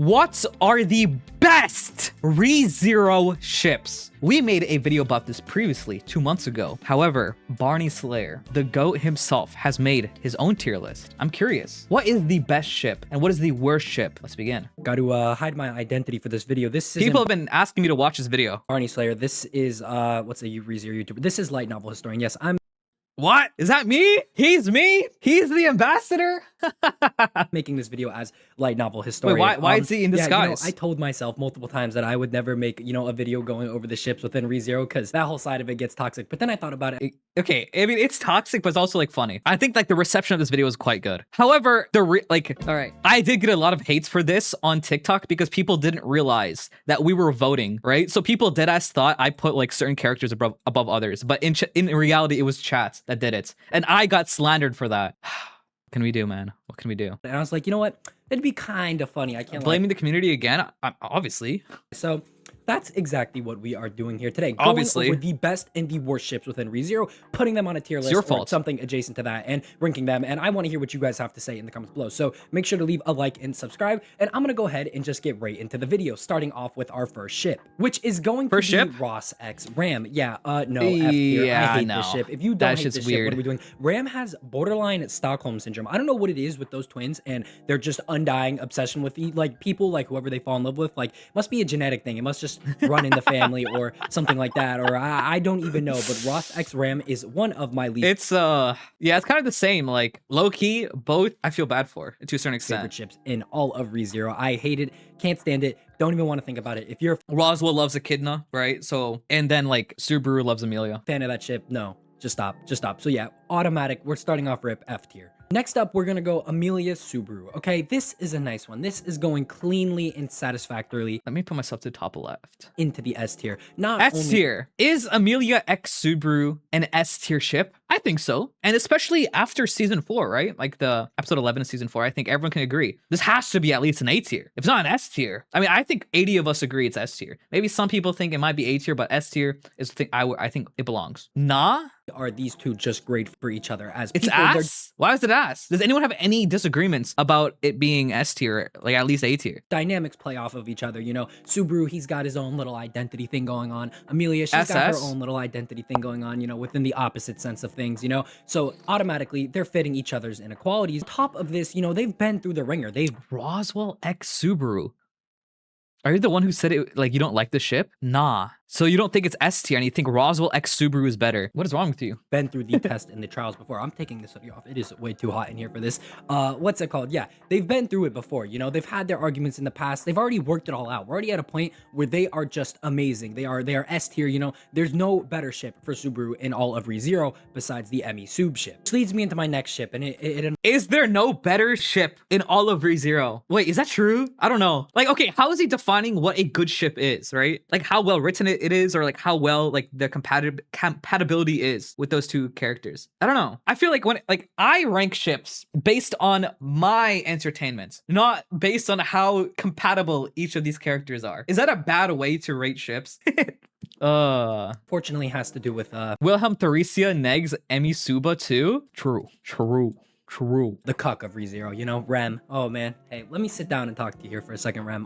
What are the best ReZero ships? We made a video about this previously 2 months ago. However, Barneyslayer, the GOAT himself, has made his own tier list. I'm curious, what is the best ship and what is the worst ship? Let's begin. Got to hide my identity for this video. People have been asking me to watch this video. Barneyslayer. This is what's a ReZero YouTuber? This is Light Novel Historian. Yes, I'm What? Is that me? He's me? He's the ambassador? making this video as Light Novel Historian. Wait, why is he in disguise? I told myself multiple times that I would never make, a video going over the ships within ReZero because that whole side of it gets toxic. But then I thought about it. Okay, I mean, it's toxic, but it's also like funny. I think like the reception of this video is quite good. However, all right, I did get a lot of hates for this on TikTok because people didn't realize that we were voting, right? So people deadass thought I put like certain characters above others, but in reality, it was chat that did it. And I got slandered for that. What can we do, man? What can we do? And I was like, you know what? It'd be kind of funny. I can't blaming the community again. Obviously. So that's exactly what we are doing here today. Obviously. Going over the best and the worst ships within ReZero, putting them on a tier list or something adjacent to that and ranking them. And I want to hear what you guys have to say in the comments below. So make sure to leave a like and subscribe. And I'm going to go ahead and just get right into the video, starting off with our first ship, which is going to be Ross X Ram. Yeah, no, F tier. Yeah, I hate this ship. If you don't hate this ship, what are we doing? Ram has borderline Stockholm syndrome. I don't know what it is with those twins and their just undying obsession with people, like whoever they fall in love with. Like, must be a genetic thing. It must just run in the family or something like that, or I don't even know. But Ross X Ram is one of my least. It's yeah, it's kind of the same. Like low key, both I feel bad for to a certain extent. Favorite ships in all of ReZero. I hate it, can't stand it, don't even want to think about it. If you're Roswell loves Echidna, right? So and then like Subaru loves Emilia. Fan of that ship? No, just stop. So yeah, automatic. We're starting off rip F tier. Next up, we're gonna go Emilia Subaru. Okay, this is a nice one. This is going cleanly and satisfactorily. Let me put myself to the top left. Into the S tier. Not S tier. Is Emilia X Subaru an S tier ship? I think so. And especially after season 4, right? Like the episode 11 of season 4, I think everyone can agree. This has to be at least an A tier. If it's not an S tier, I mean, I think 80 of us agree it's S tier. Maybe some people think it might be A tier, but S tier is the thing I think it belongs. Nah? Are these two just great for each other as it's people? Ass? Why is it ass? Does anyone have any disagreements about it being S tier, like at least A tier? Dynamics play off of each other, Subaru, he's got his own little identity thing going on. Emilia, she's got her own little identity thing going on, within the opposite sense of things, So automatically, they're fitting each other's inequalities. Top of this, they've been through the ringer. Roswell X Subaru. Are you the one who said it like you don't like the ship? Nah. So you don't think it's S tier and you think Roswell X Subaru is better. What is wrong with you? Been through the test and the trials before. I'm taking this hoodie off. It is way too hot in here for this. What's it called? Yeah, they've been through it before. They've had their arguments in the past. They've already worked it all out. We're already at a point where they are just amazing. They are S tier. There's no better ship for Subaru in all of ReZero besides the Emi Sub ship. Which leads me into my next ship, and it is there no better ship in all of ReZero? Wait, is that true? I don't know. Like, okay, how is he defining what a good ship is, right? Like how well written it is, or like how well like the compatibility is with those two characters. I don't know. I feel like when I rank ships based on my entertainment, not based on how compatible each of these characters are. Is that a bad way to rate ships? Fortunately has to do with Wilhelm Theresia negs Emi Suba too. True. The cuck of ReZero, Rem. Oh man, hey, let me sit down and talk to you here for a second, Rem.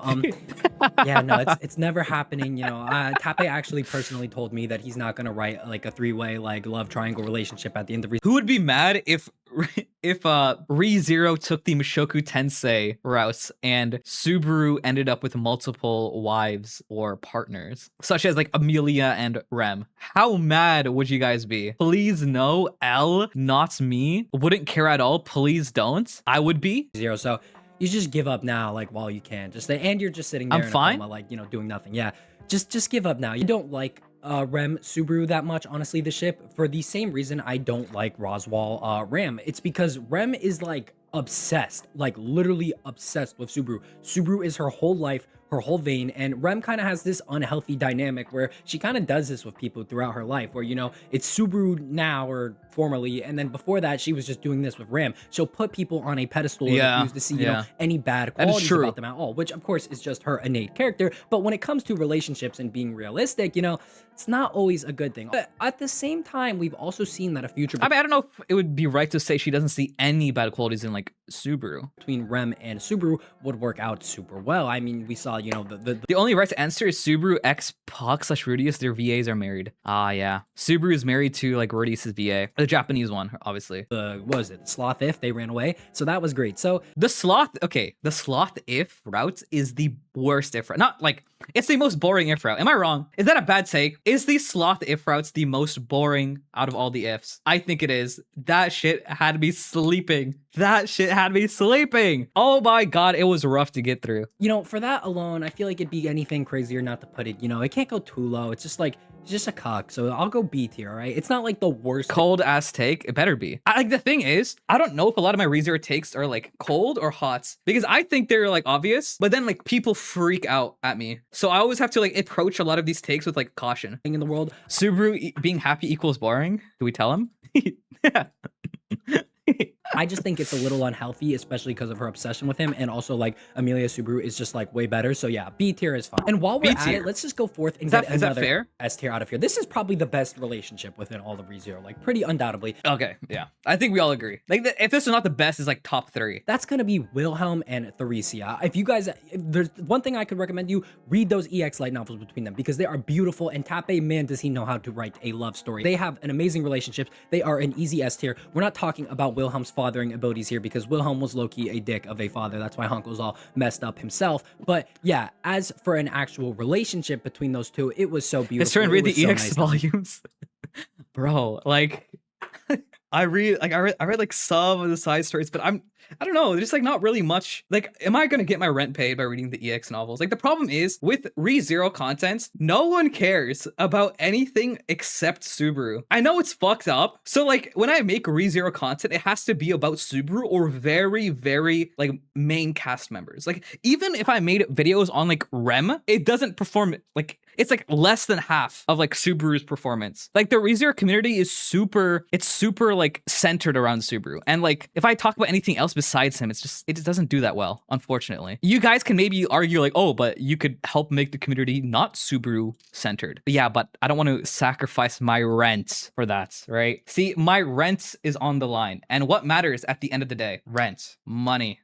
Yeah, no, it's never happening. Tape actually personally told me that he's not gonna write like a 3-way like love triangle relationship at the end of Who would be mad if ReZero took the Mushoku Tensei route and Subaru ended up with multiple wives or partners, such as like Emilia and Rem? How mad would you guys be? Please no, L, not me. Wouldn't care at all. Please don't. I would be. Zero. So you just give up now, like while you can. And you're just sitting there I'm fine. Coma, like doing nothing. Yeah, just give up now. You don't like Rem Subaru that much, honestly, the ship, for the same reason I don't like Roswell Ram. It's because Rem is like obsessed, like literally obsessed with Subaru. Subaru is her whole life, her whole vein. And Rem kind of has this unhealthy dynamic where she kind of does this with people throughout her life, where, you know, it's Subaru now or formerly, and then before that she was just doing this with Ram. She'll put people on a pedestal and refuse to see, you know, any bad qualities about them at all, which of course is just her innate character. But when it comes to relationships and being realistic, you know, it's not always a good thing. But at the same time, we've also seen that a future... I mean, I don't know if it would be right to say she doesn't see any bad qualities in, like, Subaru. Between Rem and Subaru would work out super well. I mean, we saw, you know, the only right answer is Subaru X Puck/Rudius. Their VAs are married. Ah, yeah. Subaru is married to, like, Rudius's VA. The Japanese one, obviously. What was it? Sloth If, they ran away. So that was great. So the Sloth... Okay, the Sloth If route is the worst if route. Not, like... It's the most boring if route. Am I wrong? Is that a bad take? Is the Sloth if routes the most boring out of all the ifs? I think it is. That shit had me sleeping. That shit had me sleeping. Oh my god, it was rough to get through. You know, for that alone, I feel like it'd be anything crazier not to put it. You know, it can't go too low. It's just like... It's just a cock, so I'll go B tier, all right? It's not like the worst. Cold ass take. It better be. Like, the thing is, I don't know if a lot of my ReZero takes are like cold or hot, because I think they're like obvious, but then like people freak out at me. So I always have to like approach a lot of these takes with like caution. In the world, Subaru being happy equals boring. Do we tell him? Yeah. I just think it's a little unhealthy, especially because of her obsession with him. And also, like, Emilia Subaru is just, like, way better. So, yeah, B tier is fine. And while we're at it, let's just go forth and get another S tier out of here. This is probably the best relationship within all of ReZero, like, pretty undoubtedly. Okay, yeah. I think we all agree. Like, if this is not the best, it's, like, top 3. That's going to be Wilhelm and Theresia. If you guys... If there's one thing I could recommend you, read those EX light novels between them, because they are beautiful. And Tappei, man, does he know how to write a love story. They have an amazing relationship. They are an easy S tier. We're not talking about Wilhelm's fathering abilities here, because Wilhelm was low-key a dick of a father. That's why Hanko's all messed up himself. But yeah, as for an actual relationship between those two, it was so beautiful. Let's try and read the EX volumes. Bro, like I read like some of the side stories, but I don't know, there's like not really much. Like, am I gonna get my rent paid by reading the EX novels? Like, the problem is with ReZero content, no one cares about anything except Subaru. I know it's fucked up. So like, when I make ReZero content, it has to be about Subaru or very, very like main cast members. Like, even if I made videos on like Rem, it doesn't perform like... It's like less than half of like Subaru's performance. Like, the ReZero community is super like centered around Subaru. And like, if I talk about anything else besides him, it just doesn't do that well, unfortunately. You guys can maybe argue like, oh, but you could help make the community not Subaru centered. But yeah, but I don't want to sacrifice my rent for that, right? See, my rent is on the line. And what matters at the end of the day? Rent, money.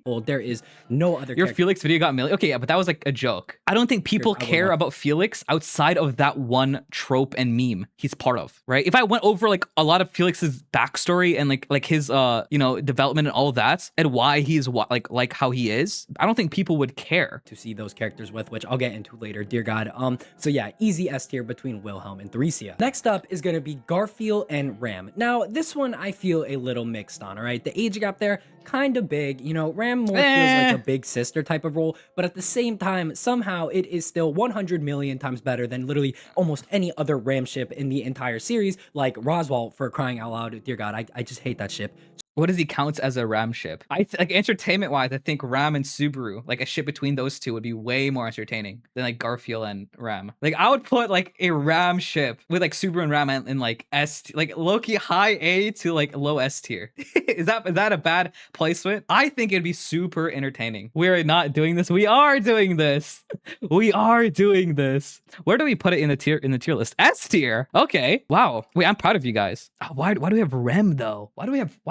Well, there is no other... Your Felix video got million. Okay, yeah, but that was like a joke. I don't think people care about Felix outside of that one trope and meme he's part of, right? If I went over like a lot of Felix's backstory and like his you know, development and all of that, and why he's like how he is, I don't think people would care to see those characters with, which I'll get into later, dear god. So yeah, easy S tier between Wilhelm and Theresia. Next up is gonna be Garfiel and Ram. Now, this one I feel a little mixed on, all right? The age gap there, kind of big. You know, Ram more feels like a big sister type of role, but at the same time, somehow it is still 100 million times better than literally almost any other Ram ship in the entire series, like Roswell, for crying out loud. Dear god, I just hate that ship. What does he count as a Ram ship? Like, entertainment-wise, I think Ram and Subaru, like a ship between those two, would be way more entertaining than like Garfiel and Ram. Like, I would put like a Ram ship with like Subaru and Ram in like like low-key high A to like low S tier. Is that a bad placement? I think it'd be super entertaining. We're not doing this. We are doing this. We are doing this. Where do we put it in the tier list? S tier. Okay. Wow. Wait, I'm proud of you guys. Why do we have Rem though? Why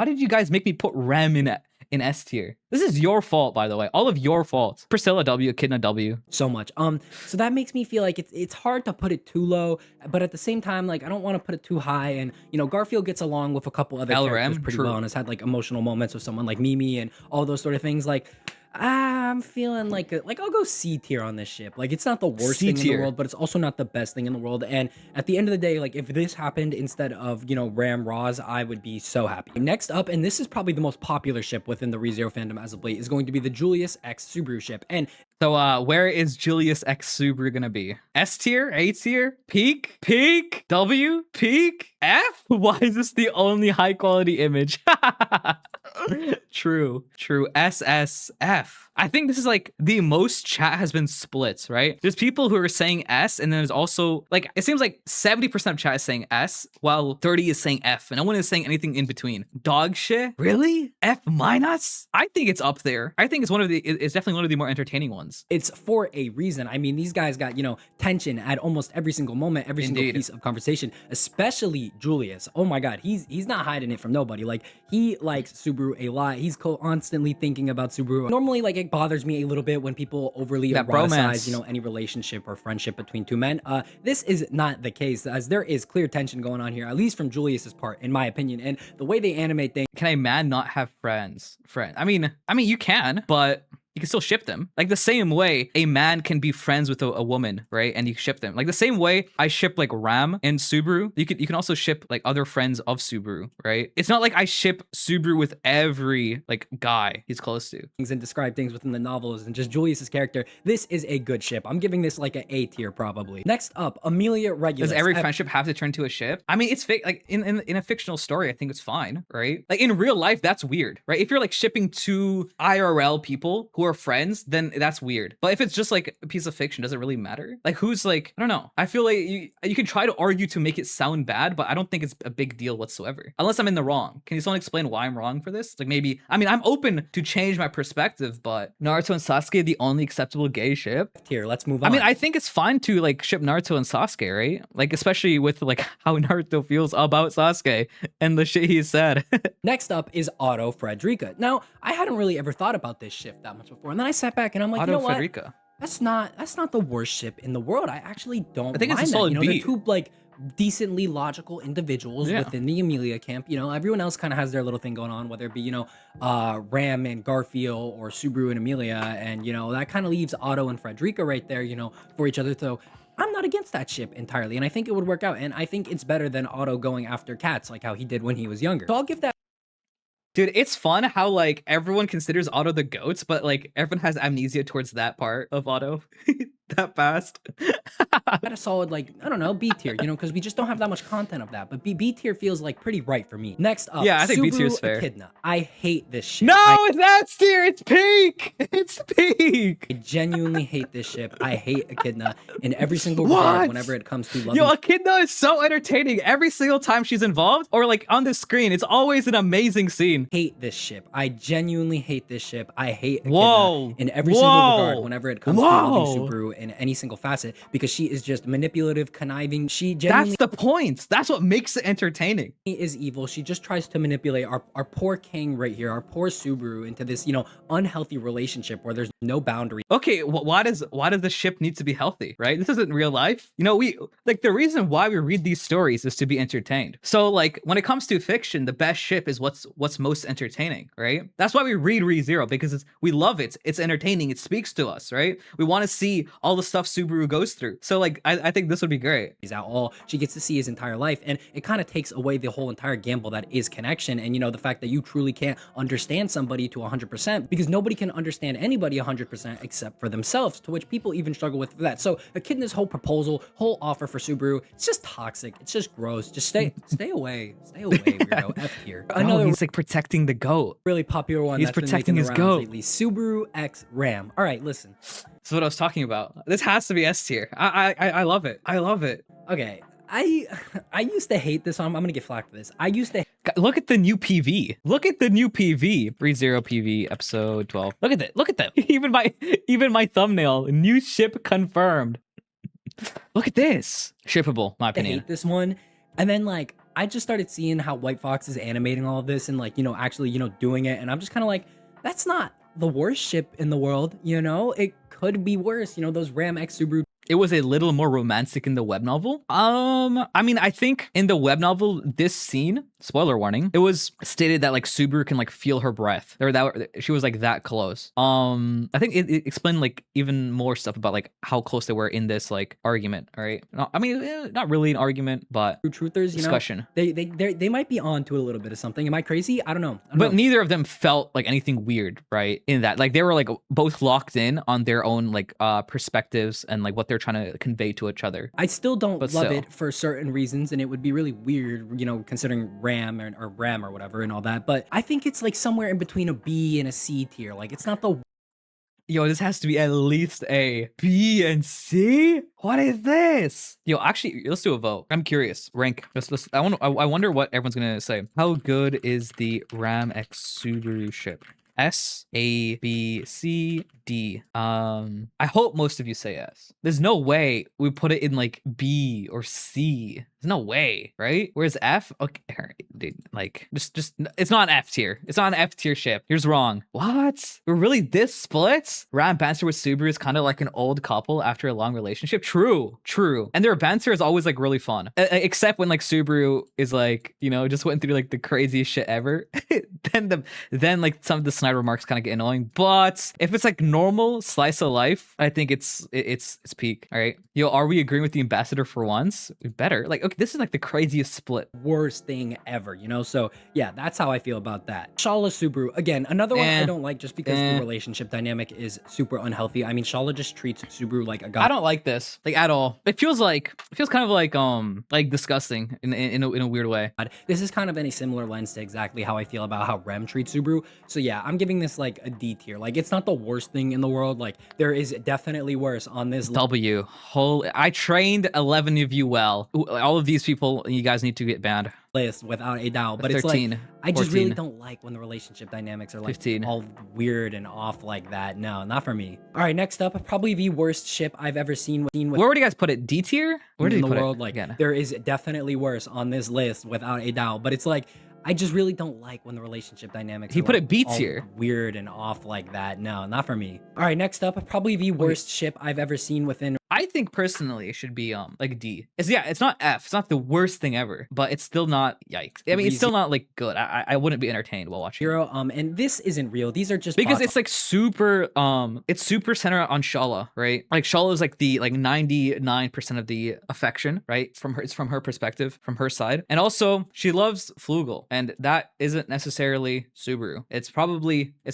did you guys make me put Rem in S tier? This is your fault, by the way. All of your fault. Priscilla W, Echidna W. So much. So that makes me feel like it's hard to put it too low, but at the same time, like, I don't want to put it too high. And, you know, Garfield gets along with a couple other characters pretty well and has had like emotional moments with someone like Mimi and all those sort of things. Like, I'm feeling like I'll go C tier on this ship. Like, it's not the worst thing in the world, but it's also not the best thing in the world. And at the end of the day, like, if this happened instead of, you know, Ram Roz, I would be so happy. Next up, and this is probably the most popular ship within the ReZero fandom as of late, is going to be the Julius X Subaru ship. And so where is Julius X Subaru gonna be? S tier? A tier? Peak? W? Peak? F? Why is this the only high quality image? True. SSF. I think this is like the most chat has been split, right? There's people who are saying S, and then there's also like, it seems like 70% of chat is saying S, while 30 is saying F, and no one is saying anything in between. Dog shit? Really? F minus? I think it's up there. I think it's definitely one of the more entertaining ones. It's for a reason. I mean, these guys got, tension at almost every single moment, every single piece of conversation, especially Julius. Oh my God, he's not hiding it from nobody. Like, he likes Subaru a lot. He's constantly thinking about Subaru. Normally, like, it bothers me a little bit when people overly eroticize, any relationship or friendship between two men. This is not the case, as there is clear tension going on here, at least from Julius's part, in my opinion. And the way they animate things. Can a man not have friends? I mean, you can, but you can still ship them. Like the same way a man can be friends with a woman, right? And you ship them. Like the same way I ship like Ram and Subaru, you can also ship like other friends of Subaru, right? It's not like I ship Subaru with every like guy he's close to. And describe things within the novels and just Julius's character. This is a good ship. I'm giving this like an A tier probably. Next up, Emilia Regulus. Does every friendship have to turn to a ship? I mean, it's fake. Like in a fictional story, I think it's fine, right? Like in real life, that's weird, right? If you're like shipping two IRL people who are friends, then that's weird. But if it's just like a piece of fiction, does it really matter? Like who's like, I don't know. I feel like you can try to argue to make it sound bad, but I don't think it's a big deal whatsoever. Unless I'm in the wrong. Can you someone explain why I'm wrong for this? Like maybe, I mean, I'm open to change my perspective, but Naruto and Sasuke, the only acceptable gay ship? Here, let's move on. I mean, I think it's fine to like ship Naruto and Sasuke, right? Like especially with like how Naruto feels about Sasuke and the shit he said. Next up is Otto Frederica. Now, I hadn't really ever thought about this ship that much before, and then I sat back and I'm like, Otto you know what? Frederica. That's not the worst ship in the world. I actually don't. I think mind it's a solid that. B. They're two like decently logical individuals within the Emilia camp. Everyone else kind of has their little thing going on, whether it be Ram and Garfiel or Subaru and Emilia, and that kind of leaves Otto and Frederica right there, for each other. So I'm not against that ship entirely, and I think it would work out. And I think it's better than Otto going after cats like how he did when he was younger. So I'll give that. Dude, it's fun how like everyone considers Otto the goat, but like everyone has amnesia towards that part of Otto. That fast. At a solid, like, I don't know, B tier, because we just don't have that much content of that. But B tier feels like pretty right for me. Next up, yeah, I think Subaru B tier is fair. Echidna. I hate this ship. No, it's S tier. It's peak. It's peak. I genuinely hate this ship. I hate Echidna in every single regard whenever it comes to loving. Yo, Echidna is so entertaining every single time she's involved or like on the screen. It's always an amazing scene. Hate this ship. I genuinely hate this ship. I hate Echidna in every single regard whenever it comes to loving Subaru in any single facet, because she is just manipulative, conniving. She genuinely, that's the point. That's what makes it entertaining. She is evil. She just tries to manipulate our poor king right here, our poor Subaru, into this unhealthy relationship where there's no boundary. Okay, why does the ship need to be healthy, right? This isn't real life. We like, the reason why we read these stories is to be entertained. So like when it comes to fiction, the best ship is what's most entertaining, right? That's why we read ReZero, because we love it. It's entertaining. It speaks to us, right? We want to see all the stuff Subaru goes through. So like I think this would be great. He's out all she gets to see his entire life, and it kind of takes away the whole entire gamble that is connection, and the fact that you truly can't understand somebody to 100%, because nobody can understand anybody 100% except for themselves, to which people even struggle with that. So Echidna's whole proposal, whole offer for Subaru, it's just toxic. It's just gross. Just stay away, weirdo. F here. Another, he's like protecting the goat. Really popular one. He's protecting his goat lately. Subaru X Ram. All right, listen. That's what I was talking about. This has to be S tier. I love it. I love it. Okay. I used to hate this. I'm gonna get flack for this. I used to look at the new PV. Look at the new PV. ReZero PV episode 12. Look at it. Look at them. Even my thumbnail. New ship confirmed. Look at this. Shippable, my opinion. I hate this one. And then like I just started seeing how White Fox is animating all of this and like actually doing it, and I'm just kind of like, that's not the worst ship in the world. It could be worse. Those Ram X Subaru. It was a little more romantic in the web novel. I mean, I think in the web novel, this scene, spoiler warning, it was stated that like Subaru can like feel her breath, or that she was like that close. I think it explained like even more stuff about like how close they were in this like argument. All right, no, I mean, not really an argument, but truthers, discussion. They might be on to a little bit of something. Am I crazy? I don't know. But neither of them felt like anything weird, right? In that, like they were like both locked in on their own like perspectives and like what they're trying to convey to each other. I still don't But love still. it for certain reasons, and it would be really weird, you know, considering Ram or whatever and all that. But I think it's like somewhere in between a B and a C tier. Like it's not the Yo, this has to be at least a B and C. What is this? Yo, actually, let's do a vote. I'm curious. Rank. I wonder what everyone's gonna say. How good is the Ram X Subaru ship? S, A, B, C, D. I hope most of you say S. There's no way we put it in like B or C. There's no way, right? Where's F? Okay, all right, dude, like just it's not an F tier. It's not an F tier ship. You're just wrong. What? We're really this split? Ram banter with Subaru is kind of like an old couple after a long relationship. True. And their banter is always like really fun, except when like Subaru is like, you know, just went through like the craziest shit ever. then like some of the snide remarks kind of get annoying. But if it's like normal slice of life, I think it's peak. All right, yo, are we agreeing with the ambassador for once? We better. Like, okay, this is like the craziest split. worst thing ever, you know? So yeah, that's how I feel about that. Shaula Subaru, again, another one I don't like just because the relationship dynamic is super unhealthy. I mean, Shaula just treats Subaru like a god. I don't like this, like, at all. It feels kind of like disgusting in a weird way. This is kind of in a similar lens to exactly how I feel about how Rem treats Subaru. So yeah, I'm giving this like a D tier. Like it's not the worst thing in the world. Like there is definitely worse on this W. I trained 11 of you well. All of these people, you guys need to get banned. list without a doubt. But 13, it's like I just 14. really don't like when the relationship dynamics are like 15. all weird and off like that. No, not for me. All right, next up, probably the worst ship I've ever seen with Where would you guys put it? D tier? Where did in you the put world. it? Like Again. there is definitely worse on this list without a doubt. But it's like I just really don't like when the relationship dynamics He are put like it B all tier. weird and off like that. No, not for me. All right, next up, probably the worst ship I've ever seen within. I think personally it should be like D. It's not F. It's not the worst thing ever, but it's still not yikes. I mean, it's still not like good. I wouldn't be entertained while watching. Hero, and this isn't real. These are just Because bots. it's like super it's super centered on Shaula, right? Like Shaula is like the 99% of the affection, right? It's from her perspective, from her side. And also she loves Flugel, and that isn't necessarily Subaru. It's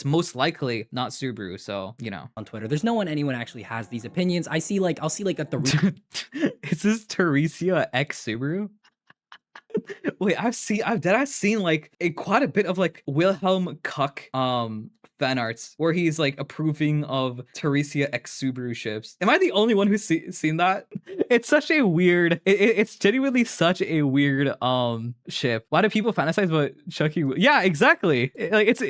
most likely not Subaru, so you know. on Twitter. There's no one anyone actually has these opinions. I'll see like a Is this Theresia X Subaru? Wait, I've seen like quite a bit of like Wilhelm Cuck fan arts where he's like approving of Theresia X Subaru ships. Am I the only one who's seen that? It's such a weird. It's genuinely such a weird ship. Why do people fantasize about Chucky? Yeah, exactly. Like it's.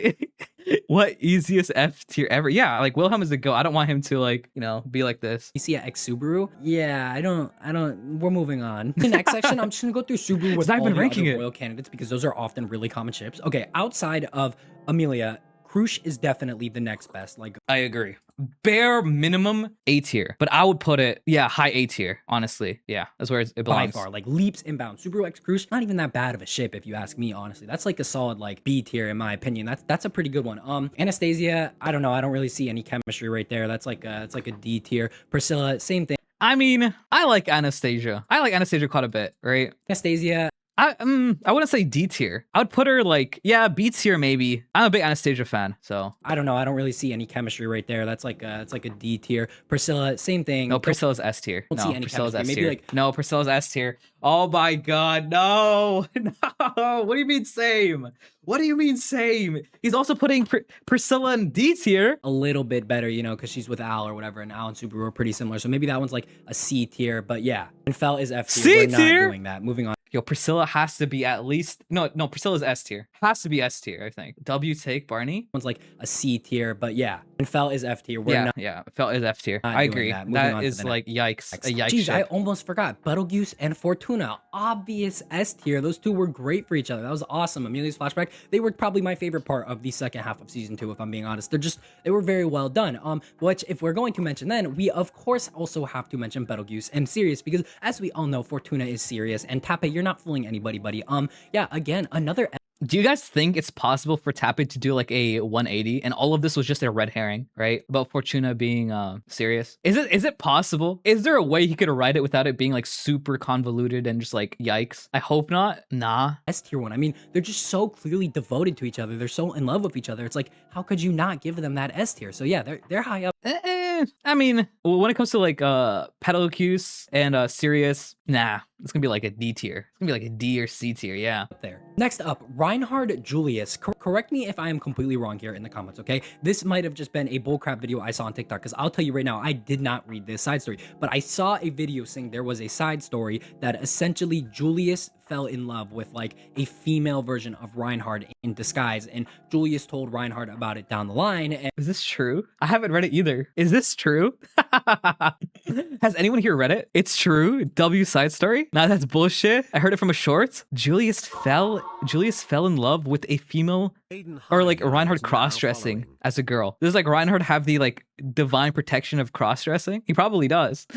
What easiest F tier ever? Yeah, like Wilhelm is the GOAT. I don't want him to like, you know, be like this. Emilia X Subaru. Yeah, I don't. We're moving on. The next section, I'm just gonna go through Subaru with not all even the ranking other it. royal candidates because those are often really common ships. Okay, outside of Emilia, Krush is definitely the next best. Like I agree. Bare minimum A tier, but I would put it, high A tier. Honestly, yeah, that's where it by belongs. far, like leaps and bounds. Subaru X Krush, not even that bad of a ship if you ask me. Honestly, that's like a solid like B tier in my opinion. That's a pretty good one. Anastasia, I don't know. I don't really see any chemistry right there. That's like it's like a D tier. Priscilla, same thing. I mean, I like Anastasia. I like Anastasia quite a bit, right? Anastasia, I wouldn't say D tier. I would put her like, B tier maybe. I'm a big Anastasia fan, so. I don't know. I don't really see any chemistry right there. That's like it's like a D tier. Priscilla, same thing. No, Priscilla's S tier. Don't see any Priscilla's S chemistry. tier. Maybe like No, Priscilla's S tier. Oh my god, no. No. What do you mean same? What do you mean same? He's also putting Priscilla in D tier. a little bit better, you know, because she's with Al or whatever, and Al and Subaru are pretty similar. So maybe that one's like a C tier. But yeah, and Fel is F tier. C We're not tier? doing that. Moving on. Yo, Priscilla has to be at least no. Priscilla's S tier. Has to be S tier, I think. W take Barney. One's like a C tier, but yeah, and Fel is F tier. We're not Felt is F tier. not I doing agree. that. Moving on That to is the like yikes. A yikes. Jeez, I ship. almost forgot. Betelgeuse and Fortuna, obvious S tier. Those two were great for each other. That was awesome. Emilia's flashback. They were probably my favorite part of the second half of season 2, if I'm being honest. They were very well done. Which if we're going to mention, then we of course also have to mention Betelgeuse and Sirius, because as we all know, Fortuna is serious, and Tape, you're not fooling anybody, buddy. Yeah, again, another Do you guys think it's possible for Tappy to do like a 180 and all of this was just a red herring, right? About Fortuna being serious. Is it possible? Is there a way he could write it without it being like super convoluted and just like yikes? I hope not. Nah. S tier one. I mean, they're just so clearly devoted to each other. They're so in love with each other. It's like, how could you not give them that S tier? So yeah, they're high up. I mean, when it comes to like Betelgeuse and Sirius, nah, it's gonna be like a D tier. It's gonna be like a D or C tier, yeah. There. Next up, Reinhard Julius. Correct me if I am completely wrong here in the comments, okay? This might have just been a bullcrap video I saw on TikTok, because I'll tell you right now, I did not read this side story, but I saw a video saying there was a side story that essentially Julius fell in love with like a female version of Reinhard in disguise, and Julius told Reinhard about it down the line. And is this true? I haven't read it either. Is this true? Has anyone here read it? It's true. W side story? Nah, that's bullshit. I heard it from a short. Julius fell in love with a female, or like Reinhard cross-dressing as a girl. Does like Reinhard have the like divine protection of cross-dressing? He probably does.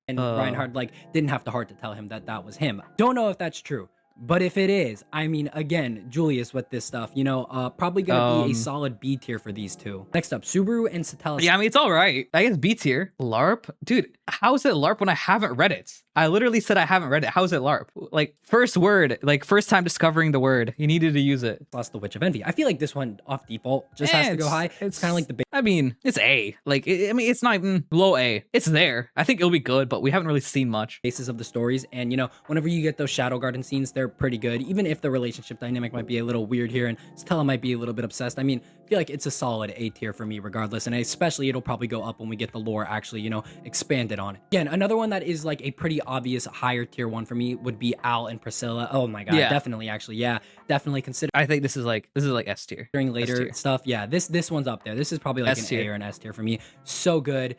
And Reinhard like didn't have the heart to tell him that that was him. Don't know if that's true, but if it is, I mean, again, Julius with this stuff, you know, probably gonna be a solid B tier for these two. Next up, Subaru and Satella. Yeah, I mean, it's all right. I guess B tier. LARP? Dude, how is it LARP when I haven't read it? I literally said I haven't read it. How is it LARP? Like, first word, like first time discovering the word. You needed to use it. Plus the Witch of Envy. I feel like this one off default just has to go high. It's kind of like the I mean, it's A. Like, I mean, it's not even low A. It's there. I think it'll be good, but we haven't really seen much. Basis of the stories. And, you know, whenever you get those Shadow Garden scenes, they're pretty good. Even if the relationship dynamic might be a little weird here and Satella might be a little bit obsessed. I mean, I feel like it's a solid A tier for me regardless. And especially it'll probably go up when we get the lore actually, you know, expanded on it. Again, another one that is like a pretty obvious higher tier one for me would be Al and Priscilla. Oh my god, definitely actually. Yeah, definitely consider. I think this is like S tier. During later stuff. Yeah, this one's up there. This is probably like an A or an S tier for me. So good.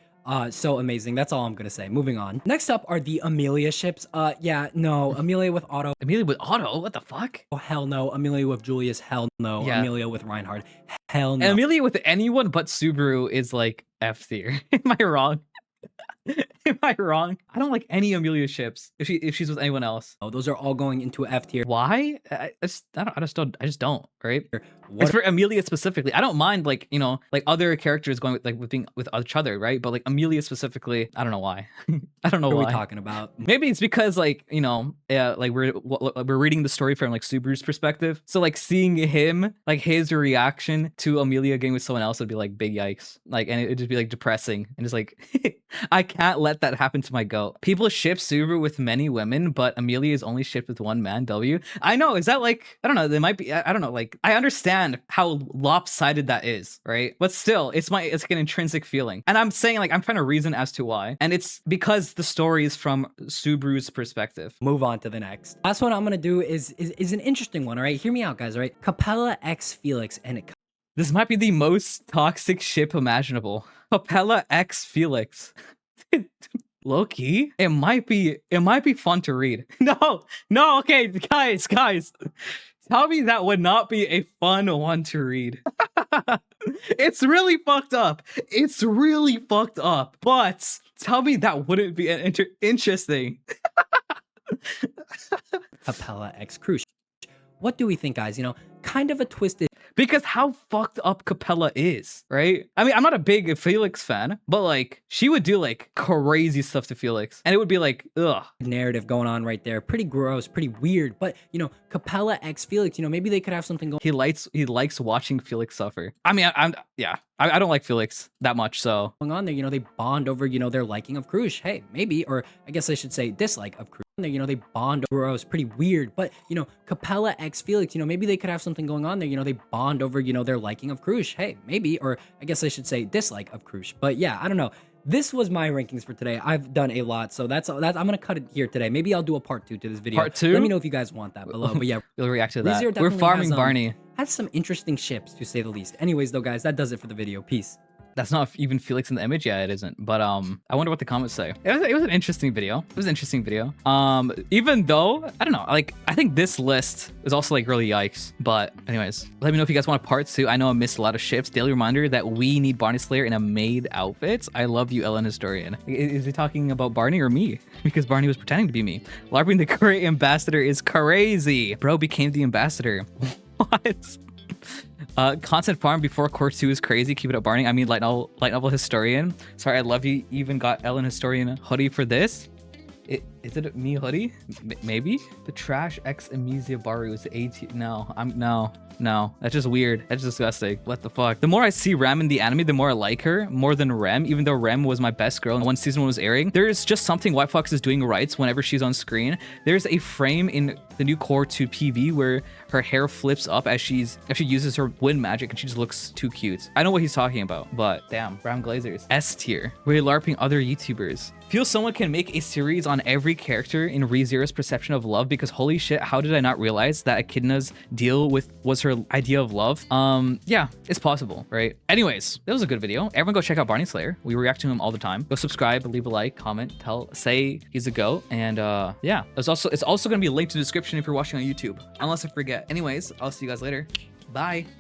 So amazing. That's all I'm gonna say. Moving on. Next up are the Emilia ships. Yeah, no. Emilia with Otto. Emilia with Otto? What the fuck? Oh, hell no. Emilia with Julius? Hell no. Yeah. Emilia with Reinhard? Hell no. Emilia with anyone but Subaru is like F tier. Am I wrong? Am I wrong? I don't like any Emilia ships if she's with anyone else. Oh, those are all going into F tier. Why? I just don't. Right? It's for Emilia specifically. I don't mind like, you know, like other characters going with being with each other, right? But like Emilia specifically, I don't know why. I don't know why. What are we talking about? Maybe it's because like, you know, like we're reading the story from like Subaru's perspective. So like seeing him, like his reaction to Emilia getting with someone else would be like big yikes. Like, and it'd just be like depressing and just like I can't let that happen to my goat. People ship Subaru with many women, but Emilia is only shipped with one man. W. I know. Is that like, I don't know. They might be. I don't know. Like I understand how lopsided that is, right? But still, it's like an intrinsic feeling. And I'm saying like I'm trying to reason as to why. And it's because the story is from Subaru's perspective. Move on to the next. Last one I'm gonna do is an interesting one. All right, hear me out, guys. All right, Capella X Felix and it. This might be the most toxic ship imaginable. Capella X Felix. Low key, it might be fun to read. No, okay, guys. Tell me that would not be a fun one to read. It's really fucked up. But tell me that wouldn't be an interesting. Capella X Cruise. What do we think, guys? You know, kind of a twisted. Because how fucked up Capella is, right? I mean, I'm not a big Felix fan, but like she would do like crazy stuff to Felix, and it would be like, ugh. Narrative going on right there. Pretty gross, pretty weird. But you know, Capella X Felix, you know, maybe they could have something going. He likes watching Felix suffer. I mean, I don't like Felix that much, so going on there, you know, they bond over, you know, their liking of Crush. Hey, maybe, or I guess I should say dislike of Crush. There, you know, they bond over. It was pretty weird, but you know, Capella X Felix, you know, maybe they could have something going on there. You know, they bond over, you know, their liking of Crush. Hey, maybe, or I guess I should say dislike of Crush. But yeah, I don't know. This was my rankings for today. I've done a lot, so that's I'm gonna cut it here today. Maybe I'll do a part 2 to this video. Part 2? Let me know if you guys want that below. But yeah, we'll react to that. We're farming Barney. Has some interesting ships to say the least. Anyways, though, guys, that does it for the video. Peace. That's not even Felix in the image. Yeah, it isn't. But I wonder what the comments say. It was an interesting video. It was an interesting video. Even though I don't know, like I think this list is also like really yikes. But anyways, let me know if you guys want a part 2. I know I missed a lot of ships. Daily reminder that we need Barneyslayer in a maid outfit. I love you, Ellen Historian. Is he talking about Barney or me? Because Barney was pretending to be me. LARPing the current ambassador is crazy. Bro became the ambassador. What? Content farm before core 2 is crazy. Keep it up, Barney. I mean, light novel historian. Sorry, I love you. Even got Ellen Historian hoodie for this. Is it a me hoodie? Maybe the trash X Emilia Baru is the AT. No, that's just weird. That's disgusting. What the fuck? The more I see Ram in the anime, the more I like her more than Rem, even though Rem was my best girl when season 1 was airing. There's just something White Fox is doing right whenever she's on screen. There's a frame in the new core 2 PV where her hair flips up as she uses her wind magic and she just looks too cute. I know what he's talking about, but damn, Brown Glazers. S tier. We're LARPing other YouTubers. Feel someone can make a series on every character in ReZero's perception of love, because holy shit, how did I not realize that Echidna's deal was her idea of love? Yeah, it's possible, right? Anyways, that was a good video. Everyone go check out Barneyslayer. We react to him all the time. Go subscribe, leave a like, comment, say he's a goat. And yeah, it's also gonna be linked in the description if you're watching on YouTube, unless I forget. Anyways, I'll see you guys later. Bye.